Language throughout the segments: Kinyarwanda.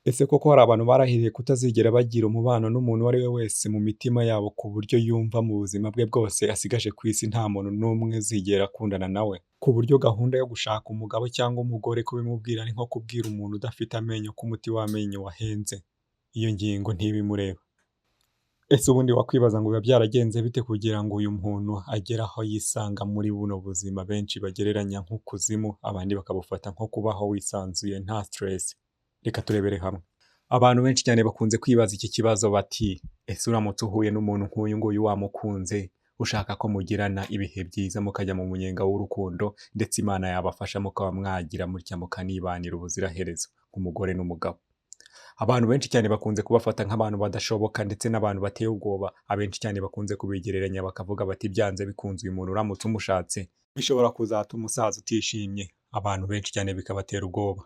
Ese koko hari abantu barahiriye kutazigera bagira umubano n'umuntu uwo ari we wese mu mitima yabo ku buryo yumva mu buzima bwe bwose asigaje ku isi nta muntu n'umwe uzigera akundana nawe? Ku buryo gahunda yo gushaka umugabo cyangwa umugore kubimubwira ari nko kubwira umuntu udafite amenyo ko umuti w'amenyo wahenze. Iyo ngingo ntibimureba. Ese ubundi wakwibaza ngo biba byaragenze bite kugira ngo uyu muntu agere aho yisanga muri buno buzima benshi bagereranya nk'ukuzimu, abandi bakabufata nko kubaho wisanzuye nta stress? Reka turebere hamwe. Abantu benshi cyane bakunze kwibaza iki kibazo bati: ese uramutse uhuye n'umuntu nk'uyu nguyu wamukunze, ushaka ko mugirana ibihe byiza mukajya mu munyenga w'urukundo, ndetse Imana yabafasha mukaba mwagira mutya mukanibanira ubuziraherezo nk'umugore n'umugabo. Abantu benshi cyane bakunze kubafata nk'abantu badashoboka ndetse n'abantu bateye ubwoba, abenshi cyane bakunze kubigereranya bakavuga bati byanze bikunze uyu muntu uramutse umushatse bishobora kuzatuma umusaza utishimye, abantu benshi cyane bikabatera ubwoba.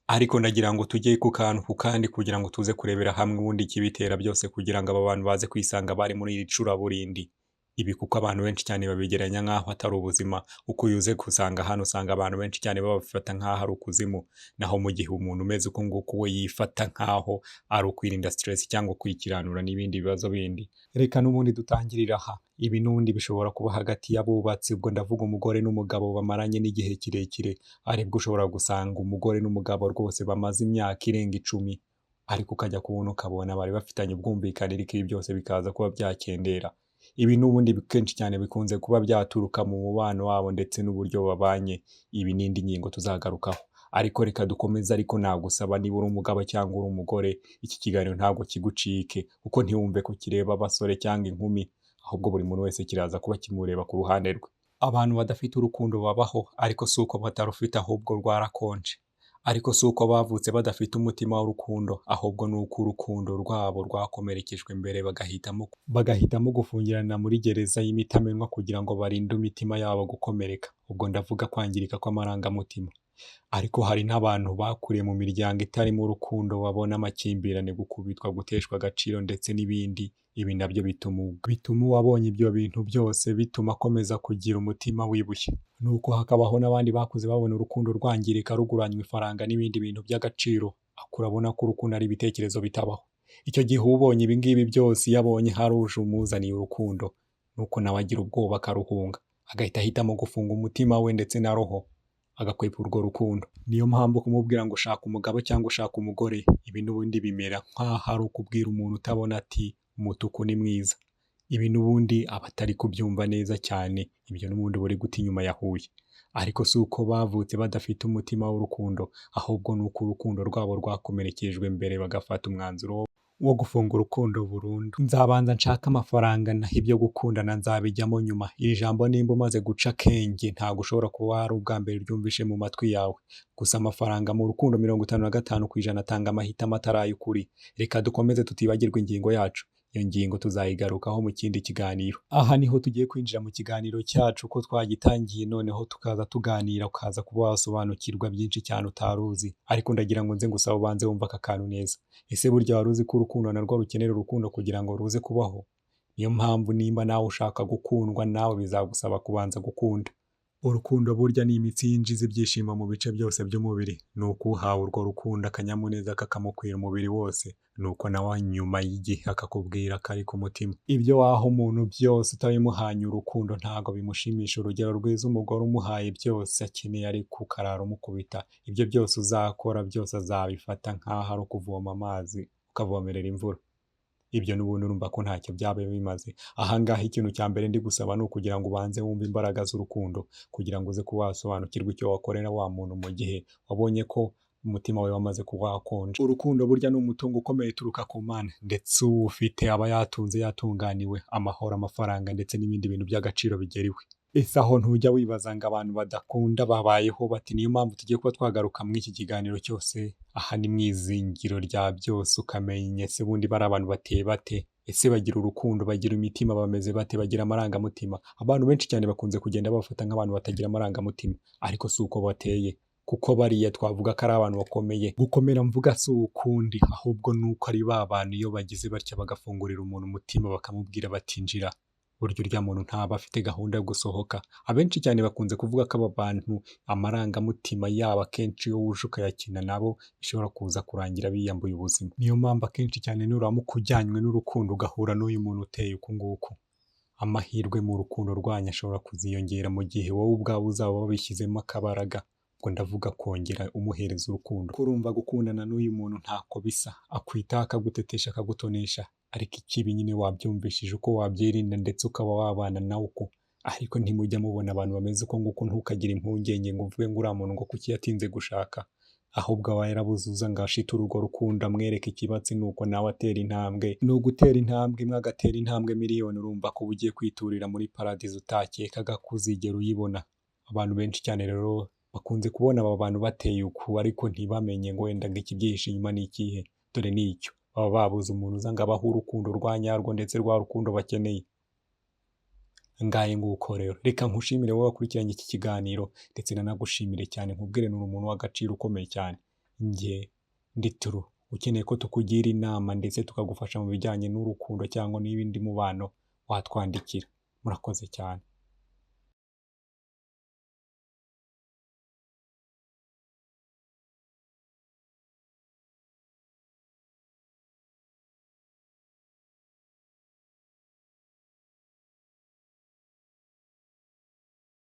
Ariko nagira ngo tujye ku kantu ku kandi kugira ngo tuze kurebera hamwe ubundi ikibitera byose kugira ngo aba bantu baze kwisanga bari muri iri curaburindi. Ibi kuko abantu benshi cyane babigeranya nk'aho atari ubuzima, uko uze gusanga hano usanga abantu benshi cyane babafata nk'aho ari ukuzimu, naho mu gihe umuntu umeze uko nguko we yifata nk'aho ari ukwirinda stress cyangwa kwikiranura n'ibindi bibazo bindi. Reka n'ubundi dutangirira aha. Ibi n'ubundi bishobora kuba hagati y'abubatsi, ubwo ndavuga umugore n'umugabo bamaranye n'igihe kirekire, aribwo ushobora gusanga umugore n'umugabo rwose bamaze imyaka irenga 10, ariko ukajya kubona ukabona bari bafitanye ubwumvikane ariko ibi byose bikaza kuba byakendera. Ibi n'ubundi kenshi cyane bikunze kuba byaturuka mu mubano wabo ndetse n'uburyo babanye. Ibi n'indi ngingo tuzagarukaho. Ariko reka dukomeze, ariko nagusaba niba uri umugabo cyangwa uri umugore, iki kiganiro ntabwo kigucike, kuko ntiwumve ko kireba abasore cyangwa inkumi, ahubwo buri muntu wese kiraza kuba kimureba ku ruhande rwe. Abantu badafite urukundo babaho, ariko si uko batarufite ahubwo rwarakonje. Ariko si uko bavutse badafite umutima w'urukundo, ahubwo ni uko urukundo rwabo rwakomerekejwe mbere bagahitamo gufungirana muri gereza y'imitamenwa kugira ngo barinde imitima yabo gukomereka. Ubwo ndavuga kwangirika kw'amarangamutima. Ariko hari n'abantu bakuriye mu miryango itarimo urukundo, babona amakimbirane, gukubitwa, guteshwa agaciro ndetse n'ibindi. Ibi nabyo bituma uwabonye ibyo bintu byose bituma akomeza kugira umutima wibushye. Nuko hakabaho n'abandi bakuze babona urukundo rwangirika ruguranywa ifaranga n'ibindi bintu by'agaciro, urabona ko urukundo ari ibitekerezo bitabaho. Icyo gihe ubonye ibi ngibi byose, iyo abonye hari uje umuzaniye urukundo, nuko nawe agira ubwoba akaruhunga, agahita ahitamo gufunga umutima we ndetse na roho, agakwepa urwo rukundo. Niyo mpamvu kumubwira ngo ushaka umugabo cyangwa ushaka umugore, ibi n'ubundi bimera nk'aho ari ukubwira umuntu utabona ati umutuku ni mwiza. Ibi n'ubundi aba atari kubyumva neza cyane, ibyo n'ubundi buri guta inyuma ya Huye. Ariko si uko bavutse badafite umutima w'urukundo, ahubwo ni uko urukundo rwabo rwakomerekejwe mbere bagafata umwanzuro wo gufunga urukundo burundu. Nzabanza nshaka amafaranga, naho ibyo gukundana nzabijyamo nyuma. Iri jambo nimba umaze guca akenge ntabwo ushobora kuba ari ubwa mbere ryumvishe mu matwi yawe. Gusa amafaranga mu rukundo 55% atanga amahitamo atari ay'ukuri. Reka dukomeze tutibagirwa ingingo yacu. Iyo ngingo tuzayigarukaho mu kindi kiganiro. Aha niho tugiye kwinjira mu kiganiro cyacu uko twagitangiye, noneho tukaza tuganira ukaza kuba wasobanukirwa byinshi cyane utari uzi. Ariko ndagira ngo nze ngusaba ubanze wumva aka kantu neza. Ese burya wari uzi ko urukundo narwo rukenera urukundo kugira ngo ruze kubaho? Niyo mpamvu nimba nawe ushaka gukundwa, nawe bizagusaba kubanza gukunda. Urukundo burya ni imitsi yinjiza ibyishimo mu bice byose by'umubiri. Ni uko uhawe urwo rukundo akanyamuneza kakamukwira umubiri wose, nuko nawe nyuma y'igihe akakubwira kari ku mutima. Ibyo waha umuntu byose utabimuhanye urukundo ntago bimushimisha. Urugero rwiza, umugore umuhaye byose akeneye ari kukarara umukubita, ibyo byose uzakora byose azabifata nk'aho ari ukuvoma amazi ukavomerera imvura. Ibyo n'ubundi urumva ko ntacyo byaba bimaze. Ahangaha ikintu cya mbere ndi gusaba ni ukugira ngo ubanze wumve imbaraga z'urukundo, kugira ngo uze kuba wasobanukirwa icyo wakorera wa muntu mu gihe wabonye ko umutima we wamaze kuba wakonje. Urukundo burya ni umutungo ukomeye uturuka ku Mana, ndetse uwufite aba yatunze, yatunganiwe, amahoro, amafaranga ndetse n'ibindi bintu by'agaciro bigeriwe. Ese aho ntujya wibaza ngo abantu badakunda babayeho bati? Niyo mpamvu tugiye kuba twagaruka muri iki kiganiro cyose. Aha ni mu izingiro rya byose, ukamenya ese bundi bari abantu bateye bate? Ese bagira urukundo, bagira imitima, bameze bate, bagira amarangamutima? Abantu benshi cyane bakunze kugenda bafata nk'abantu batagira amarangamutima, ariko si uko bateye, kuko bariya twavuga ko ari abantu bakomeye. Gukomera mvuga si ukundi, ahubwo ni uko ari ba bantu iyo bagize batya bagafungurira umuntu umutima bakamubwira batinjira, burya urya muntu ntaba afite gahunda yo gusohoka. Abenshi cyane bakunze kuvuga ko aba bantu amarangamutima yabo akenshi iyo wuje ukayakina nabo bishobora kuza kurangira biyambuye ubuzima. Niyo mpamvu akenshi cyane nuramuka ujyanywe n'urukundo ugahura n'uyu muntu uteye uku nguku, amahirwe mu rukundo rwanyu ashobora kuziyongera mu gihe wowe ubwawe uzaba wabishyizemo akabaraga. Ubwo ndavuga kongera umuhereza urukundo. Kuko urumva gukundana n'uyu muntu ntako bisa, akwitaho akagutetesha akagutonesha, ariko ikibi nyine wabyumvishije uko wabyirinda ndetse ukaba wabana nawe uko. Ariko ntimujya mubona abantu bameze uko nguko, ntukagire impungenge ngo uvuge ngo uriya muntu ngo kuki yatinze gushaka, ahubwo aba yarabuze uza ngo ashiture urwo rukundo amwereke ikibatsi, nuko nawe atera intambwe. Ni ugutera intambwe imwe agatera intambwe miliyoni, urumva ko uba ugiye kwiturira muri paradizo utakekaga ko uzigera uyibona. Abantu benshi cyane rero bakunze kubona aba bantu bateye uku ariko ntibamenye ngo wenda ngo ikibyihishe inyuma ni ikihe. Dore ni icyo, baba babuze umuntu uza ngo abahe urukundo rwa nyarwo ndetse rwa rukundo bakeneye. Ngahe nguko rero, reka nkushimire wowe wakurikiranye iki kiganiro ndetse nanagushimire cyane, nkubwire ni umuntu w'agaciro ukomeye cyane. Njye ndi Turu, ukeneye ko tukugira inama ndetse tukagufasha mu bijyanye n'urukundo cyangwa n'ibindi mubano watwandikira. Murakoze cyane.